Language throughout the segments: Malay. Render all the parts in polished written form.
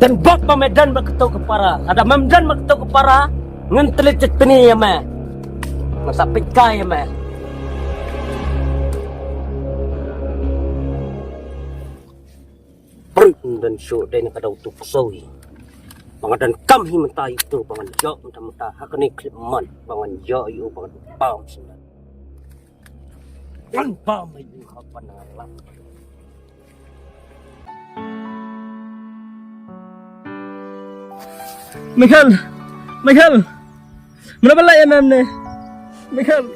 Dan bak medan makto kepara. Ada medan makto kepara. Ngentelit cetini ya mah. Masa pikai ya mah. Dan syuk dan kada utuh kusawi. Pangadan kami mentah itu pangan jauh mentah hakani kliman pangan jauh itu pangan pam sudah. Pan pam itu kapan ngalah. Michael, mana balik ya mem nih? Michael.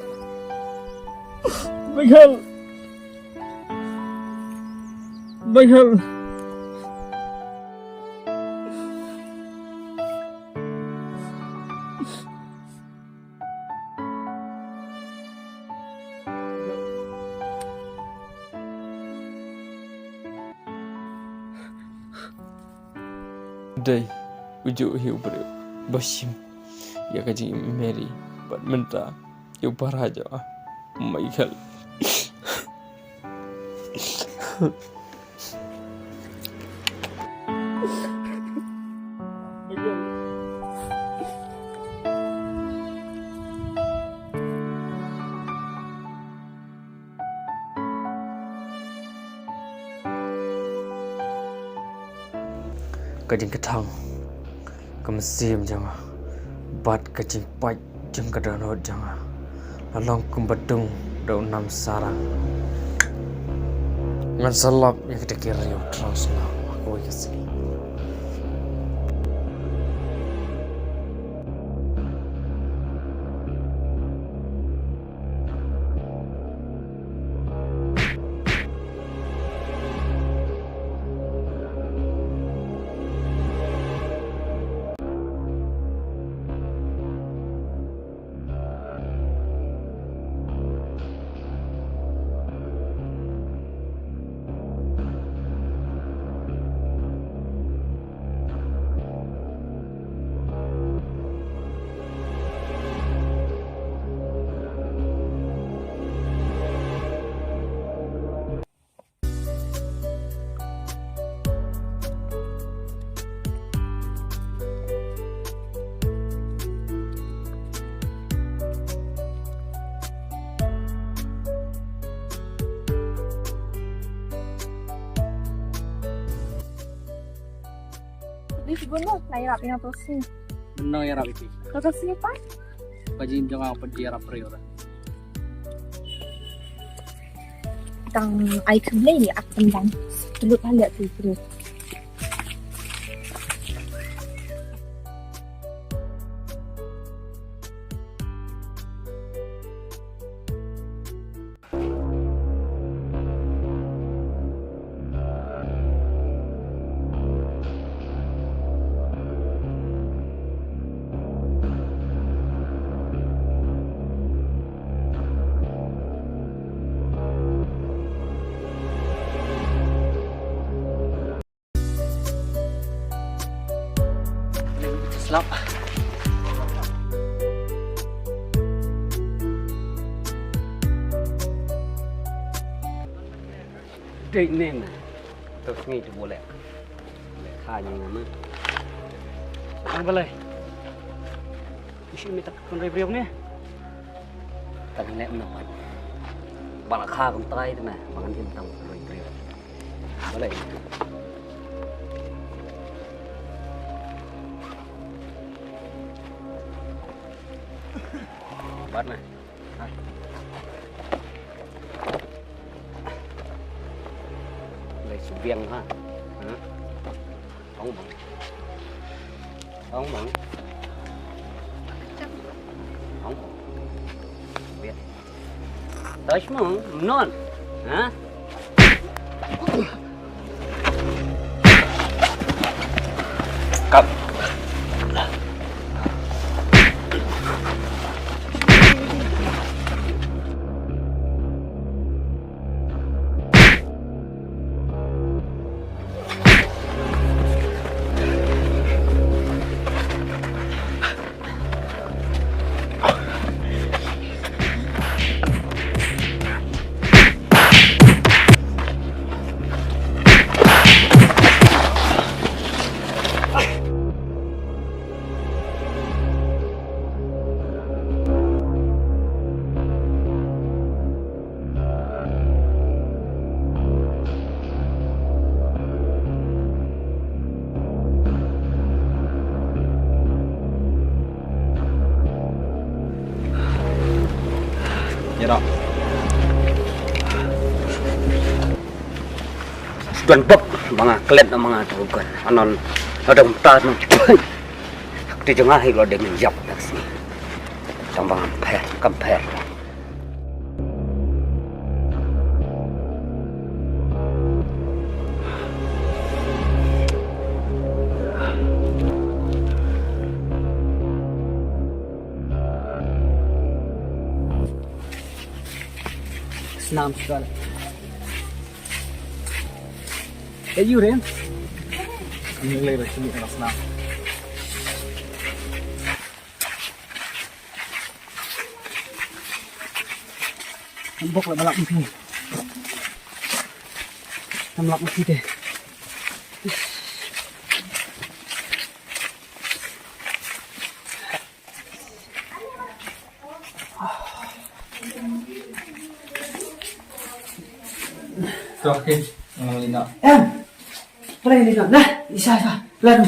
Day, ujuk hiu beri basim, ya kaji Mary, bat menta, hiu paraja, Michael. Kajing ketang, kemesim jangan, bat kajing pai jeng kedanot jangan, lalong kumbadung daun nam sarang, ngan selap yang kita kira terus lah aku kesini. Siguro nahirapin na to si. Ano yang rapi sih? Kakak siapa? Kajin jangan apa dia rapi orang. Tang ay kumlay ni ak tendang. Tulog halak tu terus. Selap. Dek ni mah. Terus ni tu boleh. Hanya nama. Ang balay. Isi minta kon review ni. Tak nak menawan. Balak kha kon tai tu mah. Bangan him tang roi. Boleh. Bắt này. Lấy số viêng ha. Không bằng. Không bằng. Không. Biết. Tới mà non. Hả? Cầm. Jero. Tuan Bob mga klet na mga tugan anon ada umtat ng di jengah lo dengan jap taksi tambang kamper Senam sekali. You rin? Ano lagi ba sini anak senam? Ambok lah balak mungkin. Namlak mungkin deh. Okay, malinaw. Pala hindi na. Isa. Plano.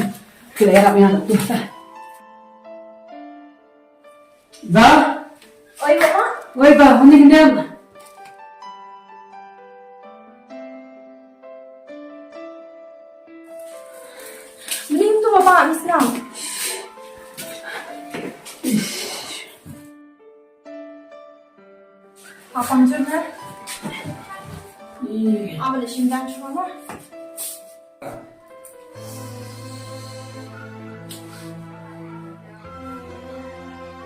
Kailangan namin ang ito. Ba? Oi, Mama. Oi ba, hindi ganda. Beliin tuh Bapak, Islam. Papam juga. Apa dah simpan semua?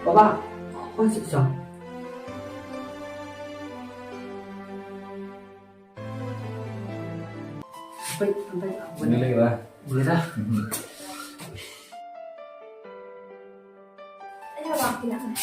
Baba, apa sih so? Sampai. Boleh lagi ba? Boleh dah. Ini Bapak, bilang.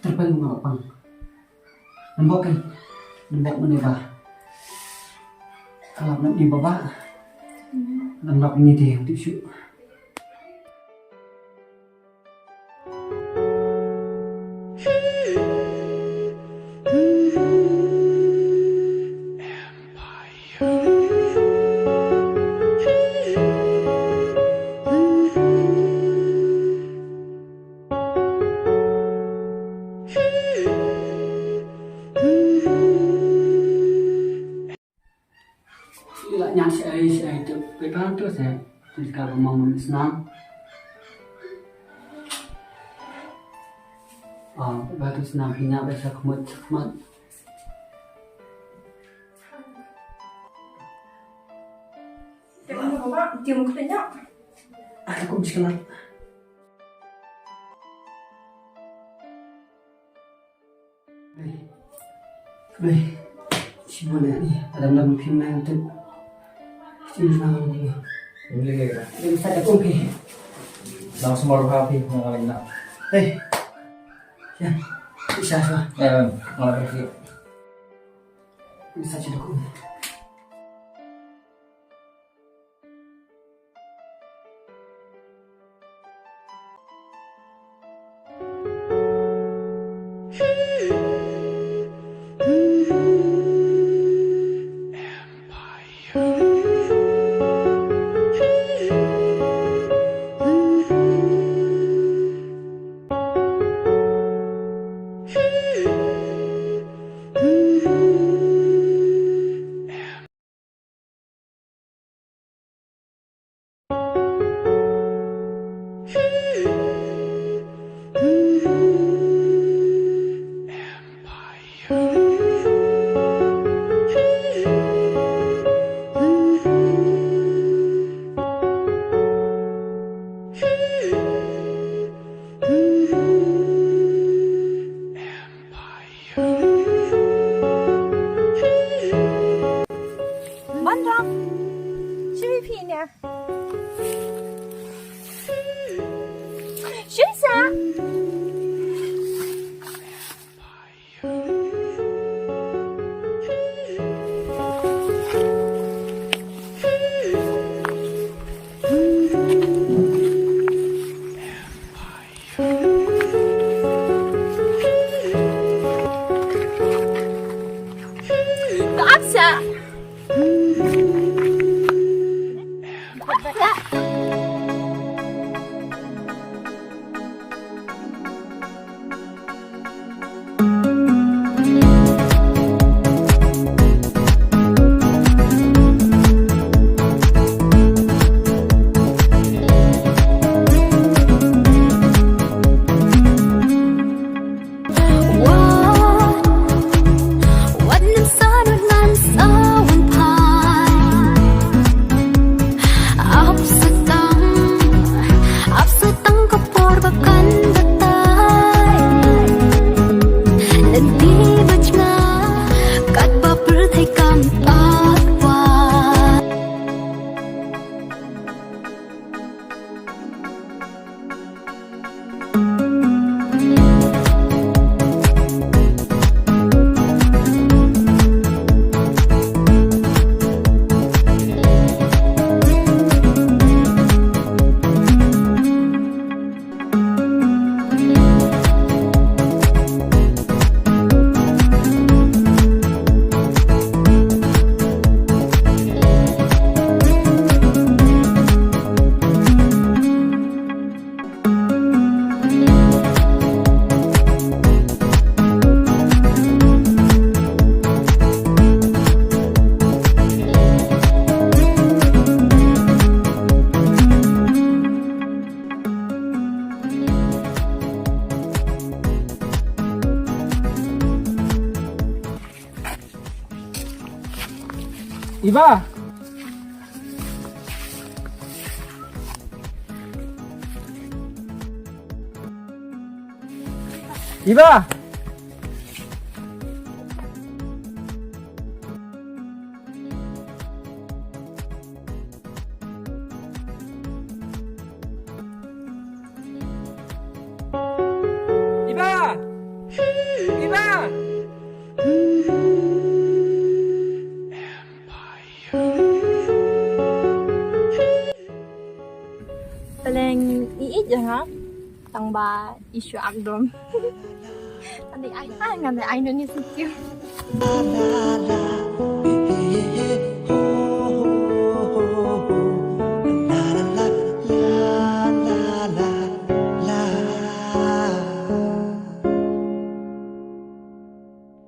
Terpaling mga pang. Nambok mo ba? Kalap na ni baba. Nambok ni dia untuk shoot. Nyasi itu pegang terus ya. Terus kalau mau senang, batu senang hina biasa kemut. Jangan Bapak, tium kerja. Aku bisa Baik, si boleh ni ada dalam film yang tu. Sinang ni. Boleh lagi ba? Yang saya kumpi. Langsung mau happy mga kalina. Ya, bisa. Malah pergi. Bisa jadi aku. Iba. Iba. Iba. Iba. Paling iit jangan tambah isu abdom. Tadi ai ngan ai noni sikit.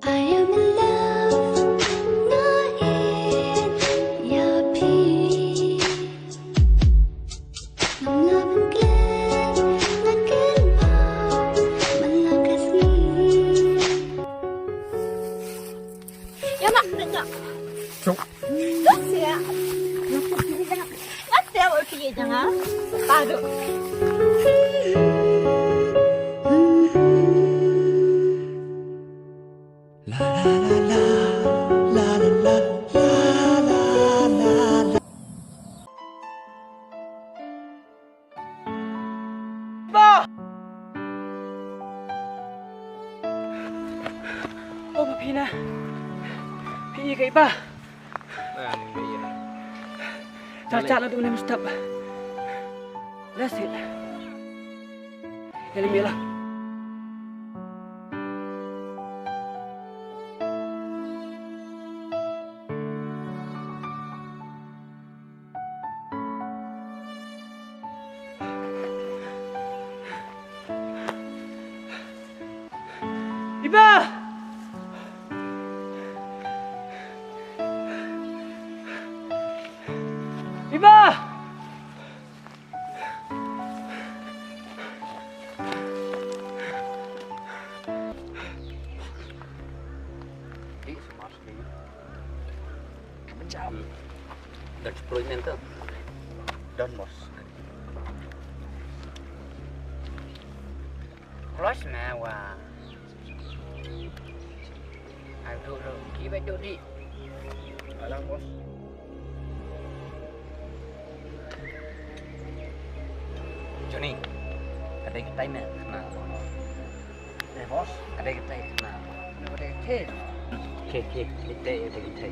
I am in love, not in your peace. I'm loving good, looking more, malakasni. Ya nak nak. Cuk. Sia. Nak saya pergi jangan. Padu. Oh, Pina. Pi kay pa. Caca na doon stop. That's it. Elimila. Iba! Iba! Macam dan 10 menit tu. Dan bos. Close mewah. Aduh, kita duduk di. Alang bos. Johnny, ada kita ini kenal. Bos, ada kita kenal. Ada kita. Kita ada kita.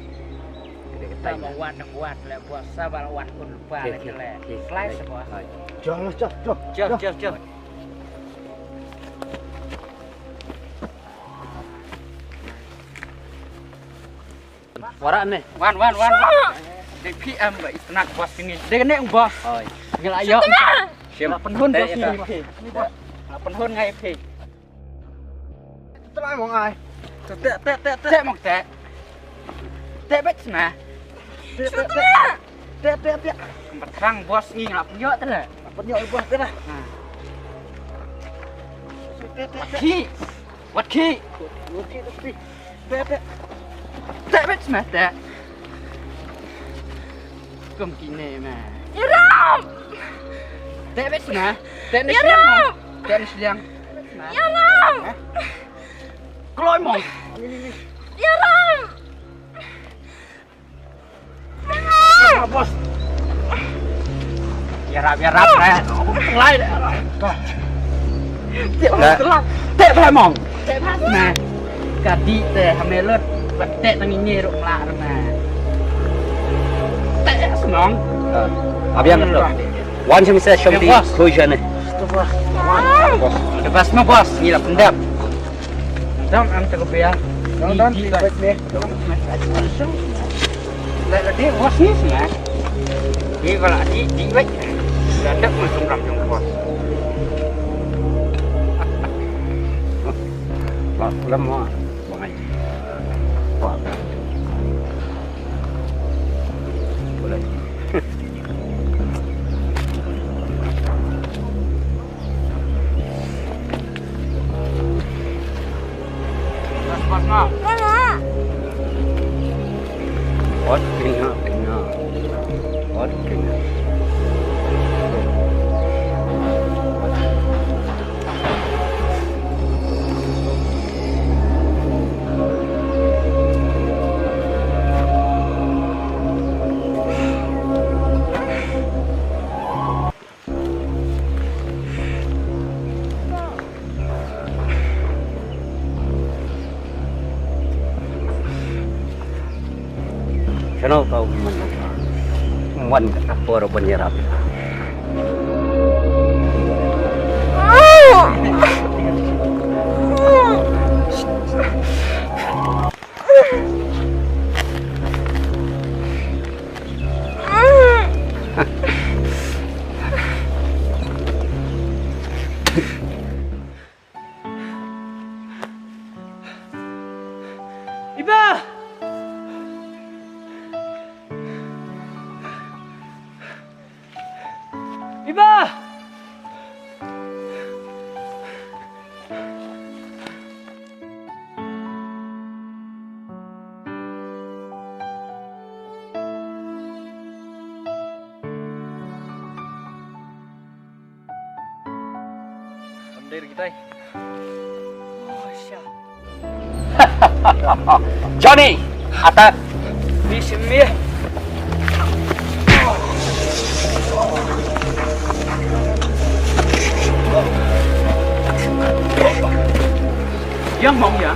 Sama wan lah buat sabar wan pun lupa lagi lah. Slice bos. Jom. Warak ni. Wan. Di PM ba istnak bos ini. Dia kena bos. Oi. Ngel ayo. Siap. Penhun bos ini. Penhun ngai pe. Try mong ai. Tek mok tek. Tek bet na. Tek. Berang bos ini ngap yo tu lah. Penyo bos tu lah. Ki. What ki? Tek bet na tek. Kum kini mah. Yaram. Tek bet na. Tek ni siang. Tek ni siang. Yaram. Keluar mong. Yaram. Bos. Biar rap. Lai. Tek mong. Nah. Kadi teh hamelut tek tang ini ruk lak na. Tek semong. Abiang tu. Wan cuma saya shom di kuisan ni. Bos. Ada bas mah bos. Ni lah pendap. Dam am tak biar. Don baik ni. Lại là đi bos ni semua. Ni kalau di baik. Ada pun sungram jong bos. Lama. Bangai. Wah. Boleh. Bos mah. Mana? Bos, kini Oke. Kenapa kau menemukan apa penyerap? Iba! Iba! Ambil kita. Oh, siap. Johnny, attack! Bismillah. Yang mau ya?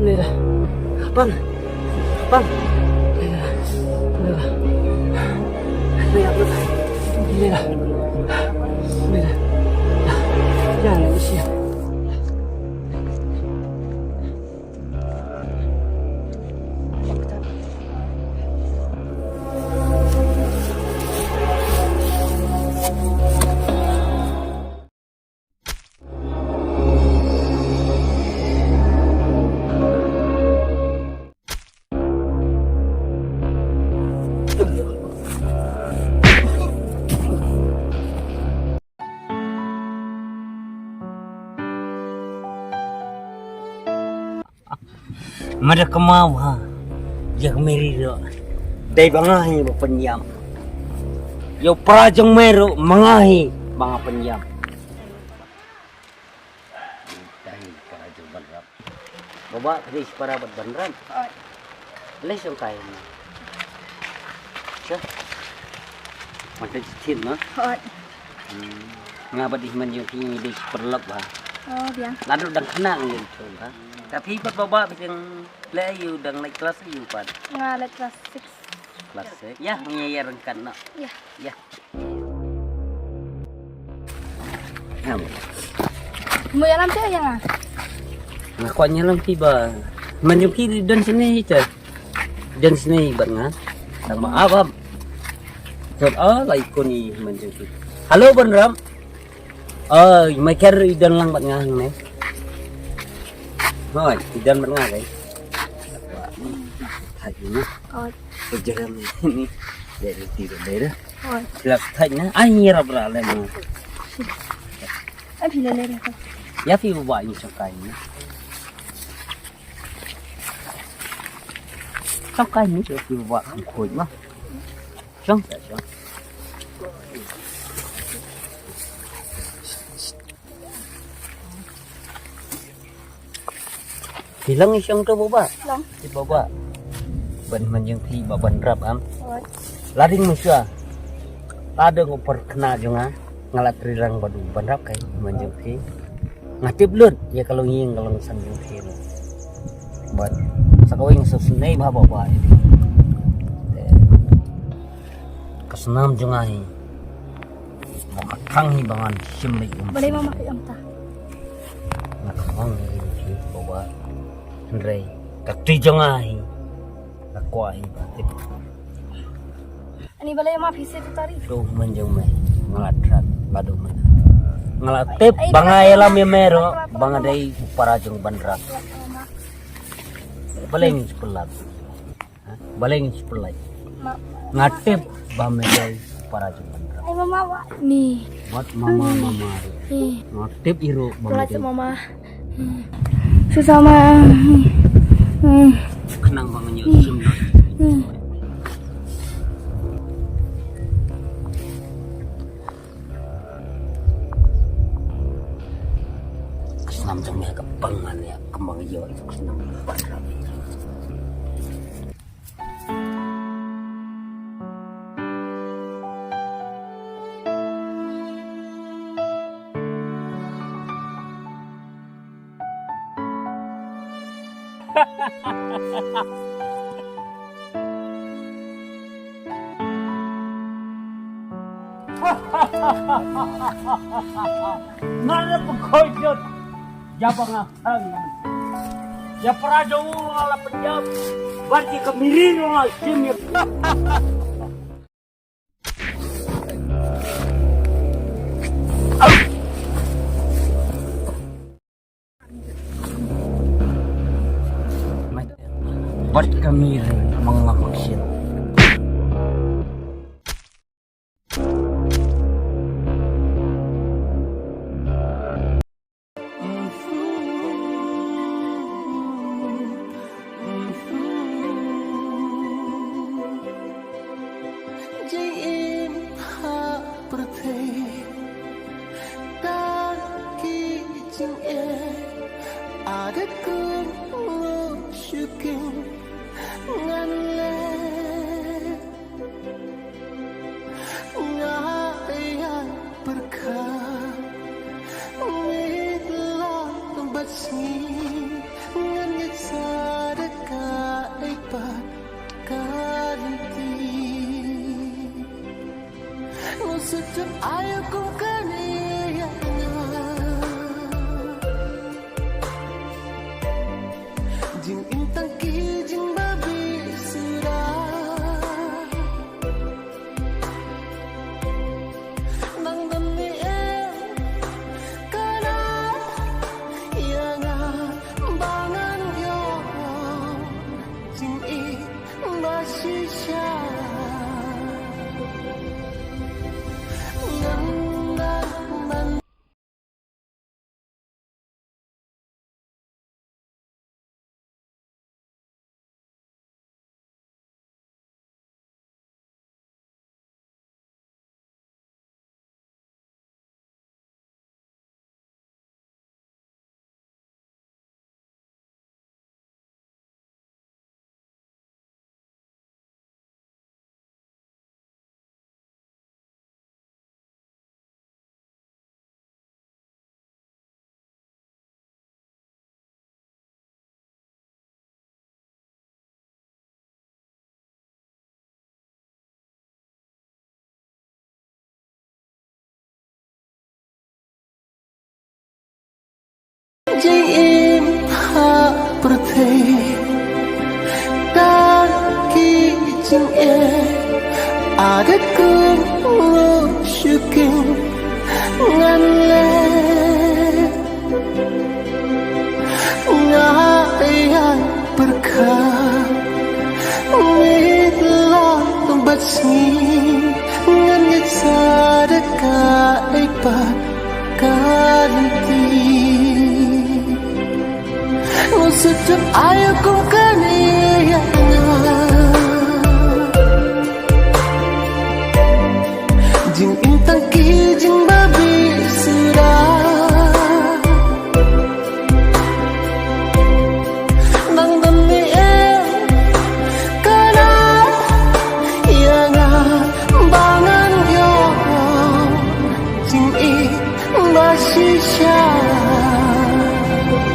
Lera. Bang. Bang. Lera. Lera. Lera. Jangan usia. Mada kemau ha. Jak meri ro. Dai bangahi ba penyam. Yo prajang meru mangahi banga penyam. Dai prajang banram. Baba kris para bat banram. Lesong kai. Cha. Mata citin no. Ngapa di man yo ti di perlep ba. Oh, biang. Lalu dang kenang gitu ha. Tapi pat baba bising le you dang naik kelas you pat. Ngalet kelas 6. Kelas ya ngeyerkan no. Ya. Ya. Ngam. Mau yang nanti yang ah? Ngakuannya lang tiba. Manjung kiri dan sini cah. Dan sini bang sama abam. Tot lai koni manjung kiri. Halo Banram. Mai ker idan lang bat ngang ne. Rồi, idan bat ngang guys. Thầy nó. Tôi chơi ini dari tidur dari. Jelas thanya, air apa lah lagi. Pilih lele. Ya fi buat ini sukai ni. Sao cái ní cho thì vợ không khôi mà. Xong. Thì lăng isang to baba. Lang. Di baba. Ban man yang thi ba ban rap am. Oi. Lading musa. Ada ngoper kena jonga ngalat rirang badu ban rap kai man yang thi. Ngatip lut ya kalau nging kalau san yang thi. Ban sakawing susunai ba baba ini. Kesenam jonga hi. Mau kakang hi bangan simli. Boleh mama yang ta. Nakawang hi baba. Andre kakti jonga hi. Nakwai batip. Ani balay ma phise tu tari. Tuh menjong me ngalatrat ladu mana. Ngalatip bangay lam ya mero bangadai parajong bandra. Baleng sepelat. Baleng sepelat. Ngatip bamedai parajong bandra. Ay mama wa ni. Buat mama. Ni. Ngatip iru Kelas bamedai. mama. Susama. Kenang banganyo simna. Kesenam jangnya kebangan ya kembang hijau itu kesenam bandra. Nana pagkoyot jabang asang ya prajo ala penjab bati kemirin ala sim ya Bat kemirin mga maksin. Im ha perthei ta ki ching e ada kun lo shuking ngan le nga ai perkha mit la basni ngan ngit sadaka ai pa kanti setiap ayah ku kaniaya sang ki jing